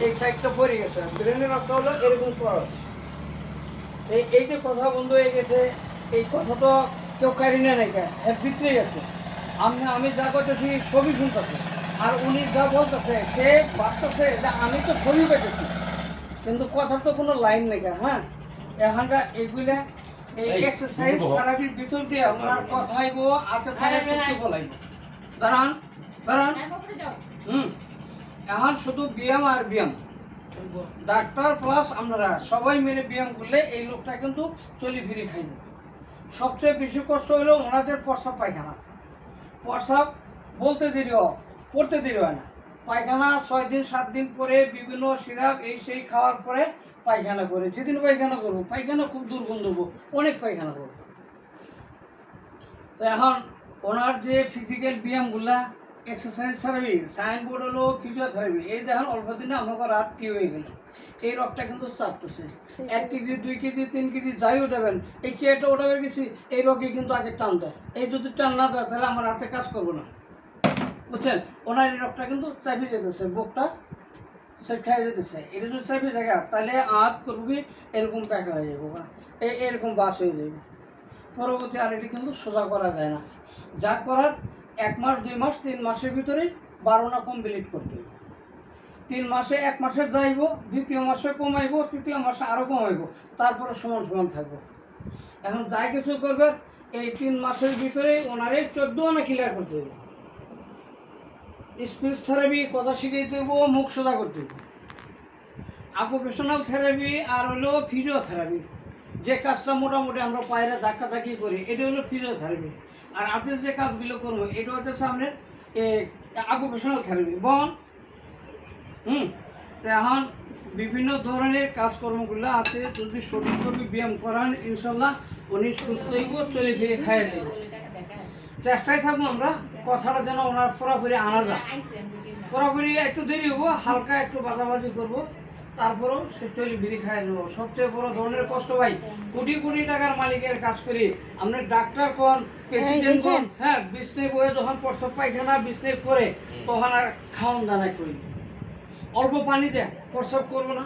এই সাইডটা পড়ে গেছে, ব্রেনের রক্ত হলো এরকম খরচ। এই যে কথা বন্ধ হয়ে গেছে, এই কথা তো কেউ কারি না নাই, এর ভিতরেই আছে। আমি যা করতেছি সবই শুনতেছে, আর উনি যা বলতেছে সে ভাবতেছে যে আমি তো ছবি পেতেছি, কিন্তু কথার তো কোনো লাইন নেই। হ্যাঁ, এখানটা এইগুলা এই এক্সারসাইজ থেরাপির ভিতর দিয়ে ওনার কথা আইব, আতে পারে সত্যি বলাইব। দাঁড়ান দাঁড়ান, এখন শুধু ব্যায়াম আর ব্যায়াম, ডাক্তার প্লাস আপনারা সবাই মিলে ব্যায়াম করলে এই লোকটা কিন্তু চলি ফিরে খাইব। সবচেয়ে বেশি কষ্ট হলো ওনাদের প্রস্রাব পায়খানা। প্রস্রাব বলতে দেরি হয়, পড়তে দেরি হয় না। পায়খানা 6 দিন 7 দিন পরে বিভিন্ন সিরাপ এই সেই খাওয়ার পরে পায়খানা করে। যেদিন পায়খানা করবো, পায়খানা খুব দুর্গন্ধ, অনেক পায়খানা করবো। তো এখন ওনার যে ফিজিক্যাল ব্যায়ামগুলা, এক্সারসাইজ থেরাপি, সাইনবোর্ড হলো ফিজিওথেরাপি, এই দেখেন অল্প দিনে আমাকে রাত কি হয়ে গেল। এই রোগটা কিন্তু চাপতেছে। 1 কেজি 2 কেজি 3 কেজি যাই উঠাবেন, এই চেয়ারটা উঠাবে গেছি, এই রোগে কিন্তু আগে টান দেয়। এই যদি টান না দেয় তাহলে আমার হাতে কাজ করবো না, বুঝছেন? ওনার এই রোগটা কিন্তু চাপে যেতেছে, বুকটা সেট খাই যেতেছে। এটা যদি চাপে জায়গা তাহলে হাত করবো কি এরকম প্যাকা হয়ে যাবো, এরকম বাস হয়ে যাবে। পরবর্তী আর এটি কিন্তু সোজা করা যায় না। যা করার 1 মাস 2 মাস 3 মাসের ভিতরে 12টা কমপ্লিট করতে হবে। 3 মাসে 1 মাসে যাইব, দ্বিতীয় মাসে কমাইব, তৃতীয় মাসে আরও কমাইব, তারপরে সমান সমান থাকবো। এখন যাই কিছু করবে এই 3 মাসের ভিতরে ওনারে 14 আনা ক্লিয়ার করতে হবে। স্পিচ থেরাপি কথা শিখাইতে হইব, মুখ সোজা করতে হইব। অকুপেশনাল থেরাপি আর হলো ফিজিওথেরাপি, যে কাজটা মোটামুটি আমরা পায়রা ধাক্কা ধাক্কি করি, এটা হলো ফিজিওথেরাপি। আর হাতের যে কাজগুলো করবো এটা হচ্ছে সামনের অকুপেশনাল থেরাপি বন। তো এখন বিভিন্ন ধরনের কাজকর্মগুলো আছে, যদি সঠিকভাবে ব্যায়াম করান ইনশাল্লাহ উনি সুস্থ হইব, চলে ফিরে খাইয়ে দেব। চেষ্টায় থাকবো আমরা কথাটা যেন ওনার পুরাপুরি আনা যায়। পুরাপুরি একটু দেরি হবো, হালকা একটু বাজাবাজি করবো, তারপরেও সে চলি বিড়ি খাই দেবো। সবচেয়ে বড় ধরনের কষ্ট ভাই, কোটি কোটি টাকার মালিকের কাজ করি, আপনি ডাক্তার কোন প্রেসিডেন্ট কোন, হ্যাঁ, বিছনে বয়ে যখন প্রস্রাব পায়খানা বিছনে করে তখন আর খাওয়ান দানা করি, অল্প পানি দেয় প্রস্রাব করবো না,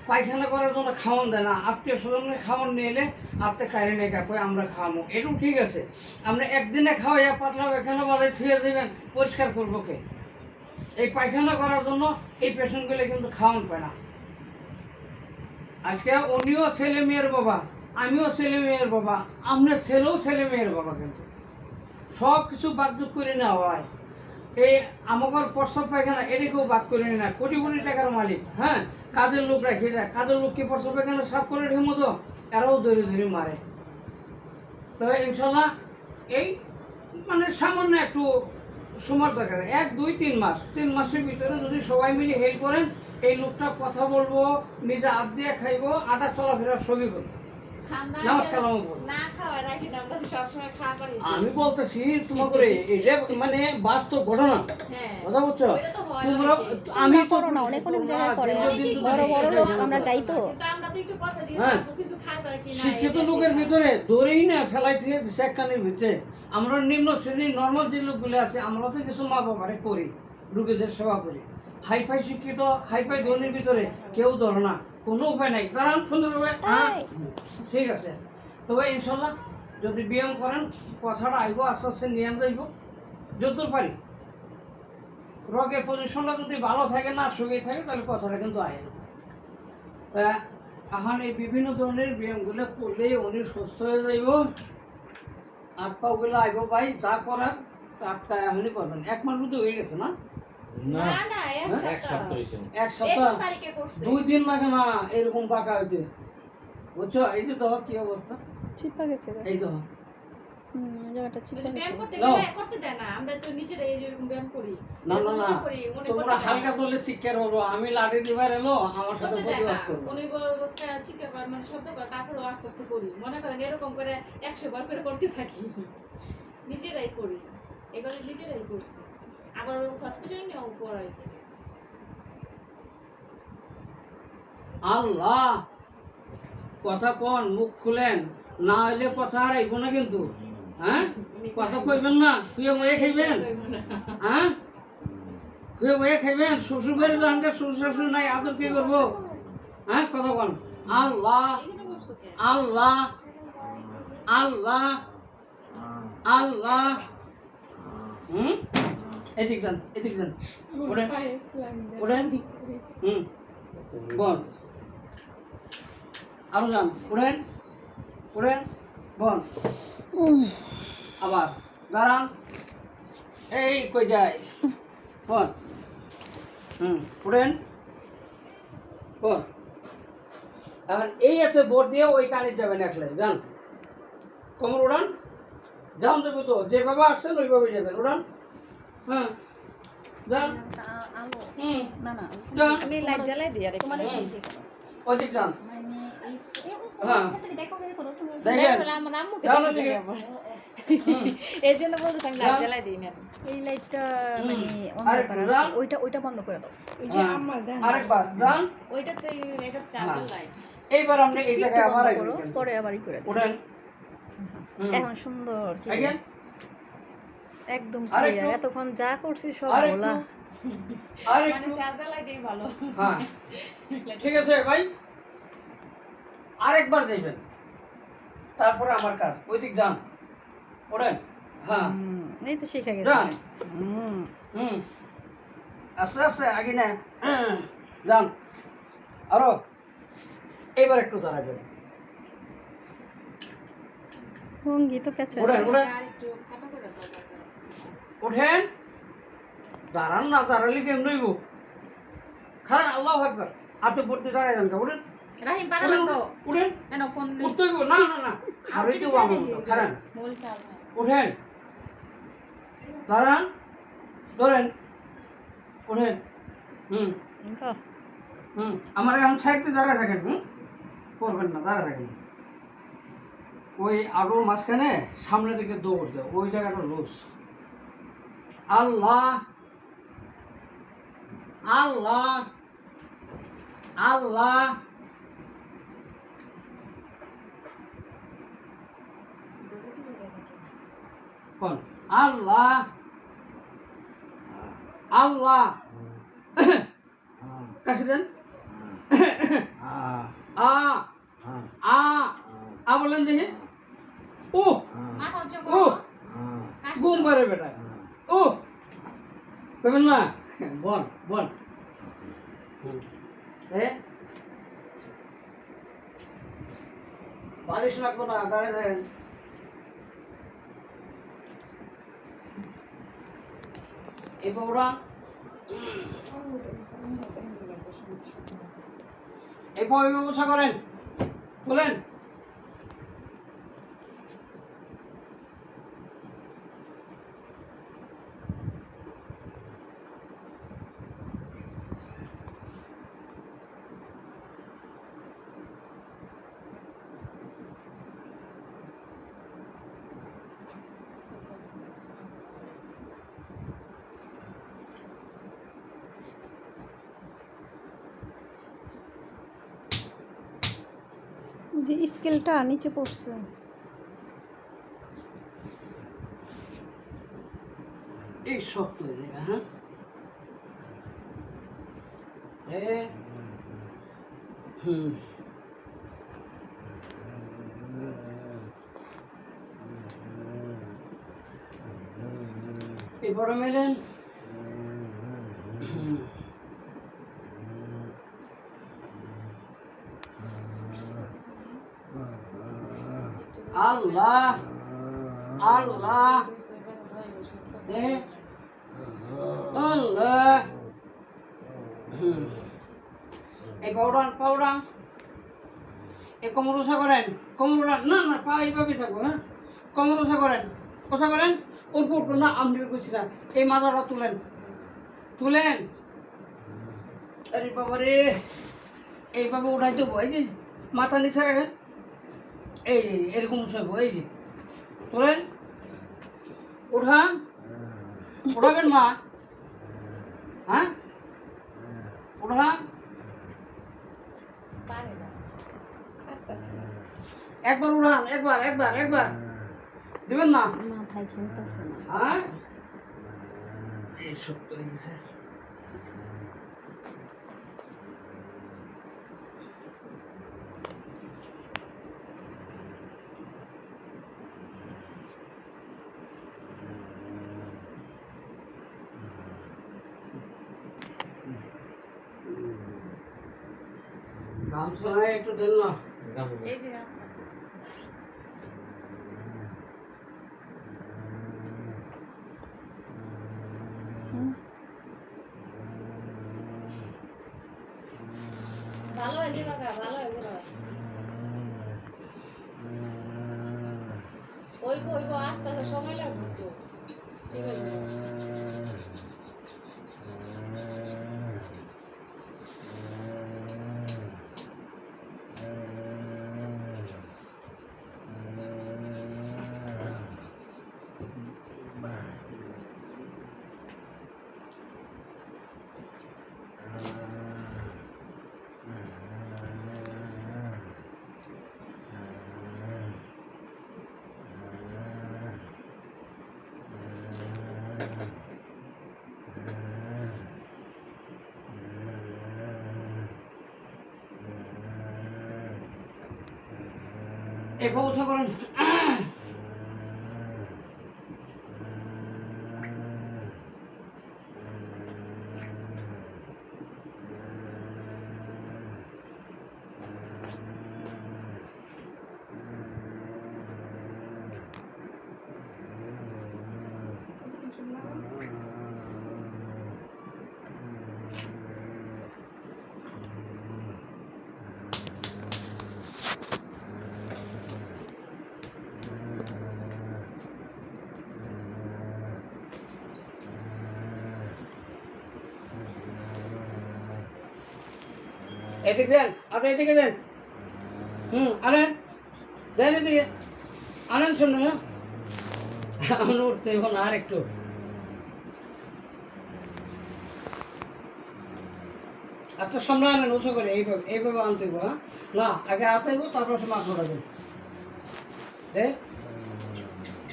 পায়খানা করার জন্য খাওয়ান দেয় না, আত্মীয় স্বজনের খাওয়ান নিয়ে এলে আত্মীয় কারে নেই কই আমরা খাওয়াবো, এটুকু ঠিক আছে। আপনি একদিনে খাওয়াইয়া পাতলা পায়খানা বাজায় থুয়ে দেবেন, পরিষ্কার করবো কে? এই পায়খানা করার জন্য এই পেশেন্টগুলো কিন্তু খাওয়ান পায় না। আজকে উনিও ছেলে মেয়ের বাবা, আমিও ছেলে মেয়ের বাবা, আপনার ছেলেও ছেলে মেয়ের বাবা, কিন্তু সব কিছু বাগযোগ করে নেওয়া হয়। এই আমাদের প্রস্রাব পায়খানা এটাকেও বাদ করে না, কোটি কোটি টাকার মালিক, হ্যাঁ, কাজের লোক রেখে যায়, কাজের লোককে প্রস্রাব পায়খানা সাফ করে ঢেমো তো এরাও ধরে ধরে মারে। তবে ইনশাল্লাহ এই মানে সামান্য একটু সময় দরকার, 1 2 3 মাস, 3 মাসের ভিতরে যদি সবাই মিলে হেল্প করেন, এই লোকটা কথা বলবো, নিজে হাত দিয়ে খাইবো, আটা চলাফেরা সবই করবো, নামাজ কালামও পড়বো। আমি বলতেছি তোমাকে এটা মানে বাস্তব ঘটনা, কথা বলছো তোমরা। আমি করো না, অনেক অনেক জায়গায় করে, বড় বড় লোক আমরা যাই তো। শিক্ষিত লোকের ভিতরে ধরেই না ফেলাই থেকে দিচ্ছে এক কানের ভিতরে। আমরা নিম্ন শ্রেণীর নর্মাল যে লোকগুলো আছে আমরা তো কিছু মা বাবারে করি, রোগীদের সেবা করি। হাইফাই শিক্ষিত হাইফাই ধনীর ভিতরে কেউ ধরে না, কোনো উপায় নাই। দাঁড়ান সুন্দরভাবে, হ্যাঁ ঠিক আছে। তবে ইনশাল্লাহ যদি ব্যায়াম করেন কথাটা আইব, আস্তে আস্তে নিয়ে যাইব যত পারি। রোগের পজিশনটা যদি ভালো থাকে না শুকিয়ে থাকে তাহলে কথাটা কিন্তু আয়। এখন এই বিভিন্ন ধরনের ব্যায়ামগুলো করলেই উনি সুস্থ হয়ে যাইব, হাত পাগুলো আইব। ভাই যা করার টাটকা এখনই করবেন। 1 মাস মধ্যে হয়ে গেছে না? এক সপ্তাহ 2 দিন লাগে না এরকম পাকা হইতে, বুঝছো? এই যে দেখো কি অবস্থা, চিপা গেছে, এই দেখো জায়গাটা চিপা গেছে। ব্যায়াম করতে গেলে করতে দেয় না, আমরা তো নিজেরা এই যেরকম ব্যায়াম করি। না না না, তোমরা হালকা করলে শিক্ষার হলো, আমি লাঠি দিবার এলো আমার সাথে প্রতিবাদ করবো। উনি চিৎকার করে মানে শব্দ করে, তারপরে আস্তে আস্তে করি। মনে করেন এরকম করে 100 বার করে করতে থাকি, নিজেরাই করি, এগুলো নিজেরাই করছি। আবার হসপিটালে নিয়েও পড়াইছি। আল্লাহ, কথা কোন, মুখ খুলেন, না হইলে কথা আর আইব না কিন্তু। হ্যাঁ, কথা কইবেন না, তুই মরে খাইবেন। হ্যাঁ, হয়ে বয়ে খাইবেন শ্বশুর বাড়ির রান্না শ্বশুর শাশুড়ি নাই আদর কি করবো হ্যাঁ কথা বল আল্লাহ এখানে বসতো কে আল্লাহ আল্লাহ আল্লাহ এদিক যান ওঠেন ওঠেন বল আরো যান ওঠেন বল আবার দাঁড়ান এই কই যায় বল উঠেন বল এখন এই এত বোর্ড দিয়ে ওই কানে যাবেন একলে যান কোমর উড়ান যান দেবো তো যেভাবে আসছেন ওইভাবে যাবেন উড়ান হ্যাঁ যান না না যান আমি লাইট জ্বালাই দিই আর একটু। তোমার ওদিক যান মানে এই হ্যাঁ দেখো করো তুমি দেখেন আমার আম্মুকে যাও দেখে ওদিকে। যাবে আবার। এই জন্য বলতেছি আমি লাইট জ্বালাই দিই না এই লাইটটা মানে আরেকটু অন্ধকার যান। ওইটা বন্ধ করে দাও আরেকবার যান ওইটাতে এটা চার্জার লাইট এইবার আপনি এই জায়গায় একটু আবার বন্ধ আইবেন করো, কিন্তু। পরে আবার ই করে দাও উঠেন এখন সুন্দর কি আইগেন একদম আরেকটু। ক্লিয়ার এতক্ষণ যা করছি সব আরেকটু ভোলা মানে আরেকটু চার্জার লাইটই ভালো হ্যাঁ ঠিক আছে ভাই আরেকবার যাইবেন তারপরে আমার কাজ ওইদিক যান ওঠেন হ্যাঁ এই তো শিখে গেছে যান আস্তে আস্তে আগে না যান আরো এবার একটু দাঁড়াবেন ভঙ্গি তো পেছে ওঠেন ওঠেন আর একটু খাটো করে দাও দরকার আছে। ওঠেন দাঁড়ান না দাঁড়ালে কেমন হইব খারাপ আল্লাহ একবার হাতে পড়তে দাঁড়ায় যান উঠেন রাহিম পারা উঠেন, লাগবো উঠেন কেন ফোন উঠতে হইব না না না খারাপ তো খারাপ মোল চাল ওঠেন দাঁড়ান ধরেন ওঠেন আমার এখন সাইডে দাঁড়ায় থাকেন করবেন না দাঁড়ায় থাকেন ওই আরো মাঝখানে সামনে দিকে দৌড় দেয় ওই জায়গাটা লুজ আল্লাহ আল্লাহ আল্লাহ কোন আল্লাহ আল্লাহ কাছে দেন আ আ বলেন দেখি ও মাথা উঁচু ও করো ঘুম পারে বেটা ও কবেন না বল বল বালিশ লাগবো না দাঁড়িয়ে দাঁড়েন এবার ওরা এরপর ওই ব্যবস্থা করেন বলেন যে স্কেলটা নিচে পড়ছে এই শক্ত হয়ে যাবে হ্যাঁ এবারে মেলেন আল্লাহ আল্লাহ আল্লাহ এই পাউডান এই কোমর উষা করেন কোমর না না পা এইভাবে থাকবো হ্যাঁ কোমর উষা করেন ওর পুরো না আমি কইছিলাম এই মাথাটা তুলেন আরে বাবা রে এইভাবে উঠাই দেবো এই যে মাথা নিচে রাখেন এই যে এরকম উঠাবো এই যে তোলেন উঠাবেন মা হ্যাঁ উঠান একবার উঠান একবার দিবেন না মাথায় খেলতেছে না হ্যাঁ এই শক্ত হয়ে গেছে গামছা একটু দেন না। এই যে গামছা। ভালো হয়েছে বাবা, ভালো হয়েছে বাবা। ওইব আস্তে আস্তে সময় লাগবে তো, ঠিক আছে। এই ব্যবস্থা করেন। এদিকে দেন, এদিকে দেন। আনেন, দেন এদিকে, আনেন শুনুন। হ্যাঁ, আমি উঠতে এখন আর একটু। আপনার সামনে আনেন উঁচু করে, এইভাবে আনতে হইব। হ্যাঁ, না আগে আনতে হইব, তারপর সে মাছ ধরাবেন।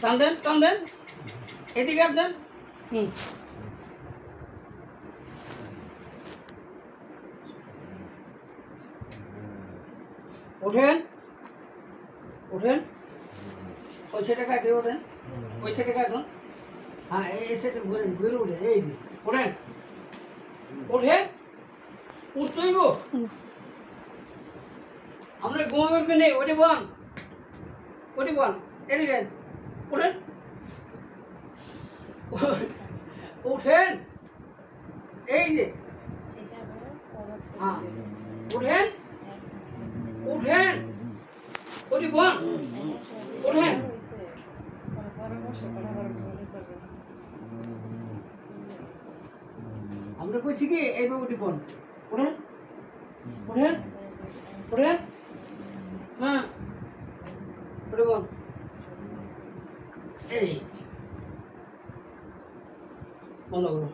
টান দেন, টান দেন, এদিকে আর দেন। উঠেন, উঠেন, ওই সেটা খাইতে ওঠেন, ওই সেটা খাইতেন। হ্যাঁ, এই সেটা ঘুরেন, ঘুরে উঠে, এই দিন ওঠেন, উঠেন, উঠতেইব। আমরা ঘুমাবেন নেই, ওটি বন, ওটি বন, এদিকে উঠেন, উঠেন, এই যে হ্যাঁ, উঠেন, উঠেন, ওটি বন, উঠেন। আমরা কইছি কি এইভাবে উঠি বন, উঠেন, উঠেন, উঠেন। হ্যাঁ, উঠে বন, এই বন্ধ করো।